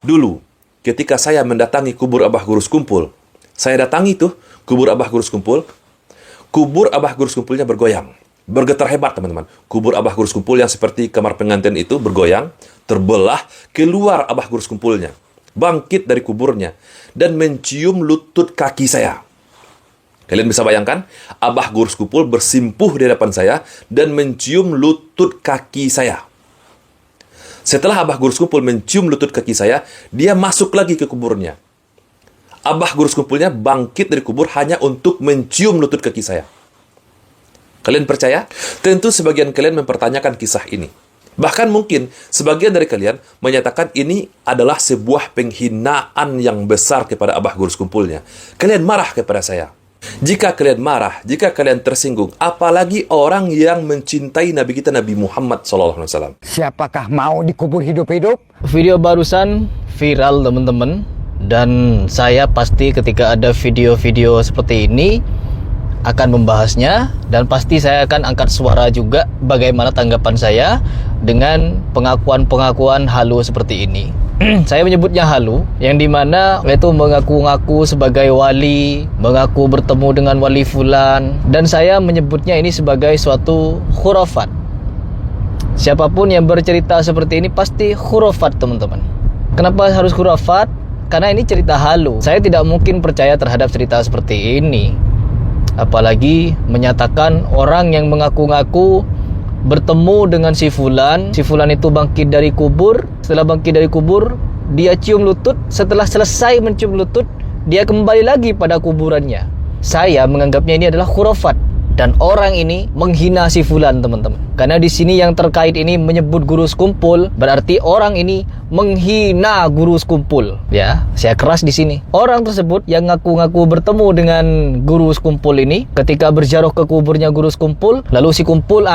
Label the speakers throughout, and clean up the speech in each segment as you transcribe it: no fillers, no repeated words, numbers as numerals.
Speaker 1: Dulu, ketika saya mendatangi kubur Abah Gurus Kumpul, saya datangi tuh kubur Abah Gurus Kumpul, kubur Abah Gurus Kumpulnya bergoyang. Bergetar hebat, teman-teman. Kubur Abah Gurus Kumpul yang seperti kamar pengantin itu bergoyang, terbelah, keluar Abah Gurus Kumpulnya. Bangkit dari kuburnya, dan mencium lutut kaki saya. Kalian bisa bayangkan, Abah Gurus Kumpul bersimpuh di hadapan saya, dan mencium lutut kaki saya. Setelah Abah Gurus Kumpul mencium lutut kaki saya, dia masuk lagi ke kuburnya. Abah Gurus Kumpulnya bangkit dari kubur hanya untuk mencium lutut kaki saya. Kalian percaya? Tentu sebagian kalian mempertanyakan kisah ini. Bahkan mungkin sebagian dari kalian menyatakan ini adalah sebuah penghinaan yang besar kepada Abah Gurus Kumpulnya. Kalian marah kepada saya. Jika kalian marah, jika kalian tersinggung, apalagi orang yang mencintai Nabi kita Nabi Muhammad SAW.
Speaker 2: Siapakah mau dikubur hidup-hidup?
Speaker 3: Video barusan viral, teman-teman. Dan saya pasti ketika ada video-video seperti ini akan membahasnya, dan pasti saya akan angkat suara juga bagaimana tanggapan saya dengan pengakuan-pengakuan halu seperti ini. Saya menyebutnya halu, yang dimana itu mengaku-ngaku sebagai wali, mengaku bertemu dengan wali fulan, dan saya menyebutnya ini sebagai suatu khurafat. Siapapun yang bercerita seperti ini pasti khurafat, teman-teman. Kenapa harus khurafat? Karena ini cerita halu. Saya tidak mungkin percaya terhadap cerita seperti ini. Apalagi menyatakan orang yang mengaku-ngaku bertemu dengan si fulan itu bangkit dari kubur. Setelah bangkit dari kubur, dia cium lutut. Setelah selesai mencium lutut, dia kembali lagi pada kuburannya. Saya menganggapnya ini adalah khurafat, dan orang ini menghina si fulan, teman-teman. Karena di sini yang terkait ini menyebut Gurus Kumpul, berarti orang ini menghina Gurus Kumpul. Ya, saya keras di sini. Orang tersebut yang ngaku-ngaku bertemu dengan Gurus Kumpul ini, ketika berziarah ke kuburnya Gurus Kumpul, lalu si kumpul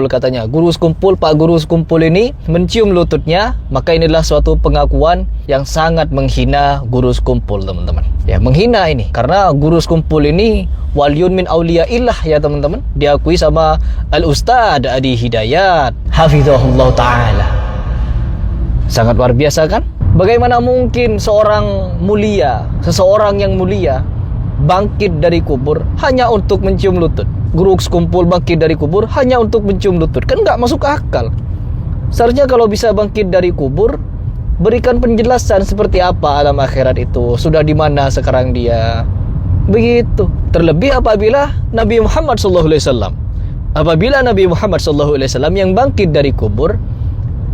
Speaker 3: katanya, Gurus Kumpul, Pak Gurus Kumpul ini mencium lututnya, maka inilah suatu pengakuan yang sangat menghina Gurus Kumpul, teman-teman. Ya, menghina ini karena Gurus Kumpul ini waliun min auliyaillah, ya teman-teman. Diakui sama Al-Ustad Adi Hidayat hafizahullah ta'ala. Sangat luar biasa kan? Bagaimana mungkin seseorang yang mulia bangkit dari kubur hanya untuk mencium lutut? Gurus Kumpul bangkit dari kubur hanya untuk mencium lutut, kan nggak masuk akal. Seharusnya kalau bisa bangkit dari kubur, berikan penjelasan seperti apa alam akhirat itu, sudah di mana sekarang dia. Begitu. Terlebih apabila Nabi Muhammad SAW yang bangkit dari kubur,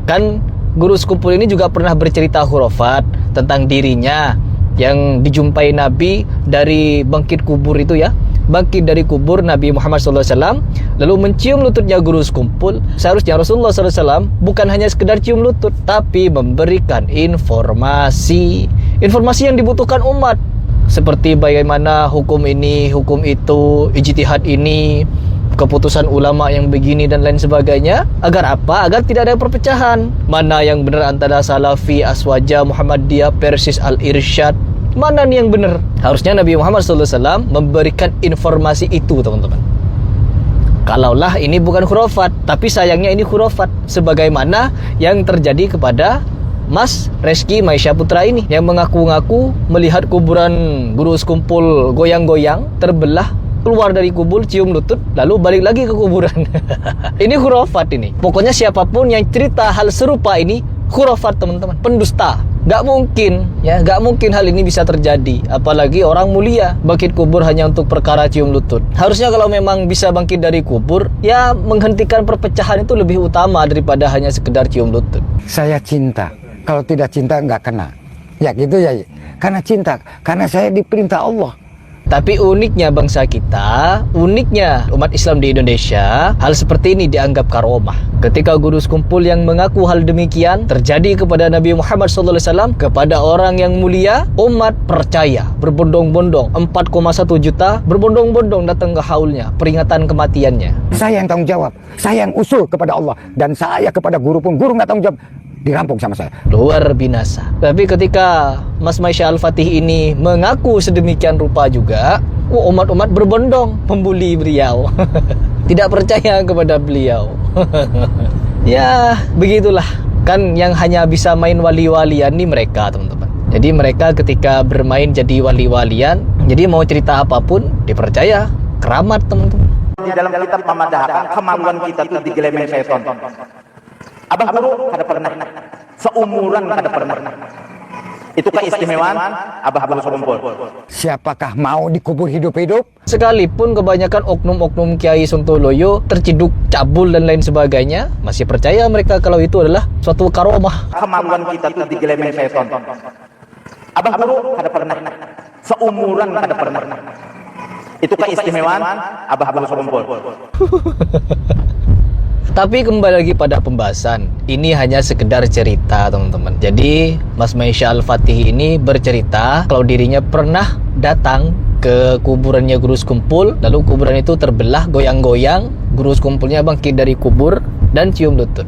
Speaker 3: kan Gurus Kumpul ini juga pernah bercerita khurafat tentang dirinya yang dijumpai Nabi dari bangkit kubur itu, ya. Bangkit dari kubur Nabi Muhammad SAW, lalu mencium lututnya Gurus Kumpul. Seharusnya Rasulullah SAW bukan hanya sekedar cium lutut, tapi memberikan informasi yang dibutuhkan umat, seperti bagaimana hukum ini, hukum itu, ijtihad ini, keputusan ulama yang begini dan lain sebagainya. Agar apa? Agar tidak ada perpecahan. Mana yang benar antara Salafi, Aswaja, Muhammadiyah, Persis, Al-Irsyad? Mana nih yang benar? Harusnya Nabi Muhammad SAW memberikan informasi itu, teman-teman. Kalaulah ini bukan khurafat, tapi sayangnya ini khurafat, sebagaimana yang terjadi kepada Mas Reski Maisha Putra ini, yang mengaku-ngaku melihat kuburan Gurus Kumpul goyang-goyang, terbelah, keluar dari kubur, cium lutut, lalu balik lagi ke kuburan. Ini khurafat ini. Pokoknya siapapun yang cerita hal serupa ini khurafat, teman-teman, pendusta. Gak mungkin, ya, gak mungkin hal ini bisa terjadi. Apalagi orang mulia bangkit kubur hanya untuk perkara cium lutut. Harusnya kalau memang bisa bangkit dari kubur, ya menghentikan perpecahan itu lebih utama daripada hanya sekedar cium lutut.
Speaker 2: Saya cinta. Kalau tidak cinta nggak kena. Ya gitu ya. Karena cinta. Karena saya diperintah Allah.
Speaker 3: Tapi uniknya bangsa kita, uniknya umat Islam di Indonesia, hal seperti ini dianggap karomah. Ketika Gurus Kumpul yang mengaku hal demikian terjadi kepada Nabi Muhammad SAW, kepada orang yang mulia, umat percaya, berbondong-bondong, 4,1 juta berbondong-bondong datang ke haulnya, peringatan kematiannya.
Speaker 2: Saya yang tanggung jawab. Saya yang usul kepada Allah. Dan saya kepada guru pun, guru nggak tanggung jawab. Dirampok sama saya.
Speaker 3: Luar binasa. Tapi ketika Mas Maisha Al-Fatih ini mengaku sedemikian rupa juga, umat-umat berbondong membuli beliau. Tidak percaya kepada beliau. Ya, begitulah. Kan yang hanya bisa main wali-walian nih mereka, teman-teman. Jadi mereka ketika bermain jadi wali-walian, jadi mau cerita apapun dipercaya. Keramat, teman-teman.
Speaker 4: Di dalam kitab memadahkan kemaluan kita itu digelemen seton. Abah guru kada pernah, seumuran kada pernah. Itu keistimewaan Abah Guru Skumpul.
Speaker 2: Siapakah mau dikubur hidup-hidup?
Speaker 3: Sekalipun kebanyakan oknum-oknum Kiai Sontoloyo terciduk cabul dan lain sebagainya, masih percaya mereka kalau itu adalah suatu karomah.
Speaker 4: Kemaluan kita itu digelemen seton. Abah Guru kada pernah, seumuran kada pernah. Itu keistimewaan Abah Guru Skumpul.
Speaker 3: Tapi kembali lagi pada pembahasan, ini hanya sekedar cerita, teman-teman. Jadi Mas Maisha Al-Fatih ini bercerita kalau dirinya pernah datang ke kuburannya Guru Skumpul, lalu kuburan itu terbelah, goyang-goyang, Guru Skumpulnya bangkit dari kubur dan cium lutut.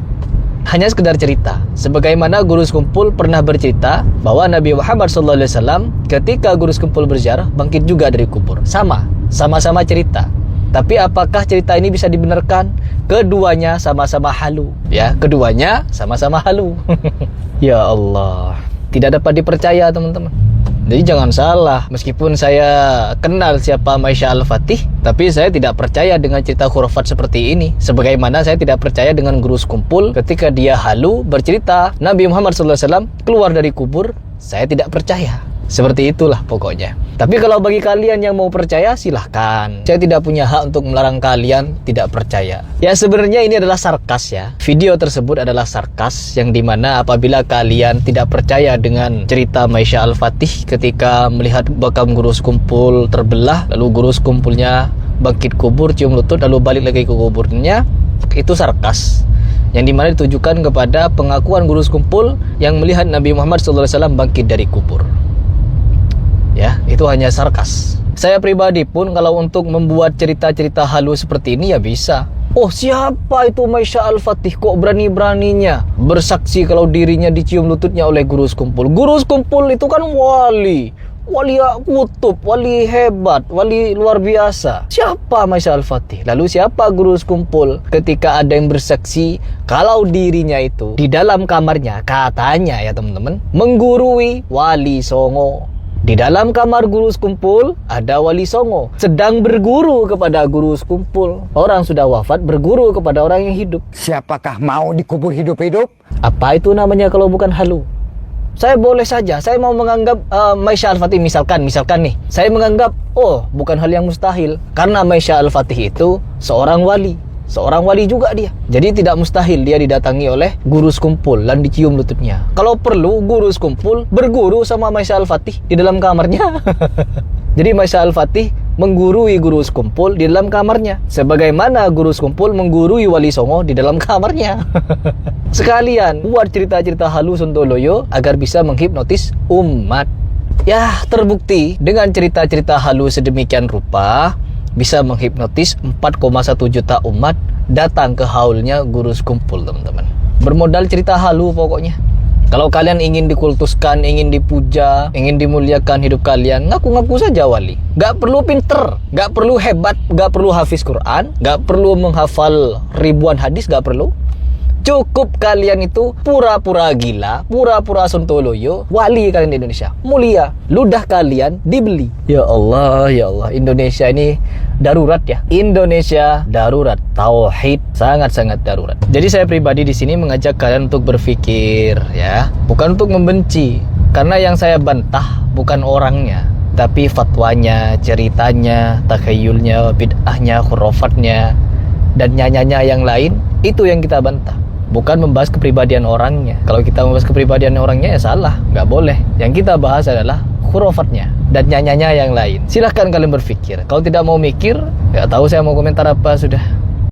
Speaker 3: Hanya sekedar cerita. Sebagaimana Guru Skumpul pernah bercerita bahwa Nabi Muhammad SAW ketika Guru Skumpul berziarah bangkit juga dari kubur. Sama-sama cerita. Tapi apakah cerita ini bisa dibenarkan? Keduanya sama-sama halu. Ya, keduanya sama-sama halu. Ya Allah, tidak dapat dipercaya, teman-teman. Jadi jangan salah, meskipun saya kenal siapa Maisha Al-Fatih, tapi saya tidak percaya dengan cerita khurafat seperti ini. Sebagaimana saya tidak percaya dengan Guru Skumpul ketika dia halu bercerita Nabi Muhammad SAW keluar dari kubur, saya tidak percaya. Seperti itulah pokoknya. Tapi kalau bagi kalian yang mau percaya, silahkan. Saya tidak punya hak untuk melarang kalian tidak percaya. Ya sebenarnya ini adalah sarkas ya. Video tersebut adalah sarkas yang dimana apabila kalian tidak percaya dengan cerita Maisha Al-Fatih ketika melihat makam Guru Skumpul terbelah, lalu Guru Skumpulnya bangkit kubur, cium lutut, lalu balik lagi ke kuburnya, itu sarkas. Yang dimana ditujukan kepada pengakuan Guru Skumpul yang melihat Nabi Muhammad SAW bangkit dari kubur. Ya, itu hanya sarkas. Saya pribadi pun kalau untuk membuat cerita-cerita halu seperti ini ya bisa. Oh, siapa itu Maisha Al-Fatih kok berani-beraninya bersaksi kalau dirinya dicium lututnya oleh Guru Skumpul. Guru Skumpul itu kan wali kutub, wali hebat, wali luar biasa. Siapa Maisha Al-Fatih? Lalu siapa Guru Skumpul ketika ada yang bersaksi kalau dirinya itu di dalam kamarnya, katanya ya teman-teman, menggurui Wali Songo. Di dalam kamar Guru Skumpul ada Wali Songo sedang berguru kepada Guru Skumpul. Orang sudah wafat berguru kepada orang yang hidup.
Speaker 2: Siapakah mau dikubur hidup-hidup?
Speaker 3: Apa itu namanya kalau bukan halu? Saya boleh saja, saya mau menganggap Maisha Al-Fatih misalkan nih, saya menganggap bukan hal yang mustahil karena Maisha Al-Fatih itu seorang wali juga dia. Jadi tidak mustahil dia didatangi oleh Guru Skumpul dan dicium lututnya. Kalau perlu Guru Skumpul berguru sama Maisha Al-Fatih di dalam kamarnya. Jadi Maisha Al-Fatih menggurui Guru Skumpul di dalam kamarnya, sebagaimana Guru Skumpul menggurui Wali Songo di dalam kamarnya. Sekalian buat cerita-cerita halu Sontoloyo agar bisa menghipnotis umat. Ya, terbukti dengan cerita-cerita halu sedemikian rupa bisa menghipnotis 4,1 juta umat datang ke haulnya Guru Skumpul, teman-teman. Bermodal cerita halu pokoknya. Kalau kalian ingin dikultuskan, ingin dipuja, ingin dimuliakan hidup kalian, ngaku-ngaku saja wali. Gak perlu pinter, gak perlu hebat, gak perlu hafiz Quran, gak perlu menghafal ribuan hadis, gak perlu. Cukup kalian itu pura-pura gila, pura-pura Sontoloyo, wali kalian di Indonesia. Mulia, ludah kalian dibeli. Ya Allah, Indonesia ini darurat ya. Indonesia darurat, tauhid sangat-sangat darurat. Jadi saya pribadi di sini mengajak kalian untuk berpikir ya, bukan untuk membenci. Karena yang saya bantah bukan orangnya, tapi fatwanya, ceritanya, takhayulnya, bid'ahnya, khurafatnya, dan nyanyanya yang lain. Itu yang kita bantah, bukan membahas kepribadian orangnya. Kalau kita membahas kepribadian orangnya ya salah, nggak boleh. Yang kita bahas adalah khurafatnya dan nyanyanya yang lain. Silahkan kalian berpikir. Kalau tidak mau mikir, nggak tahu saya mau komentar apa sudah.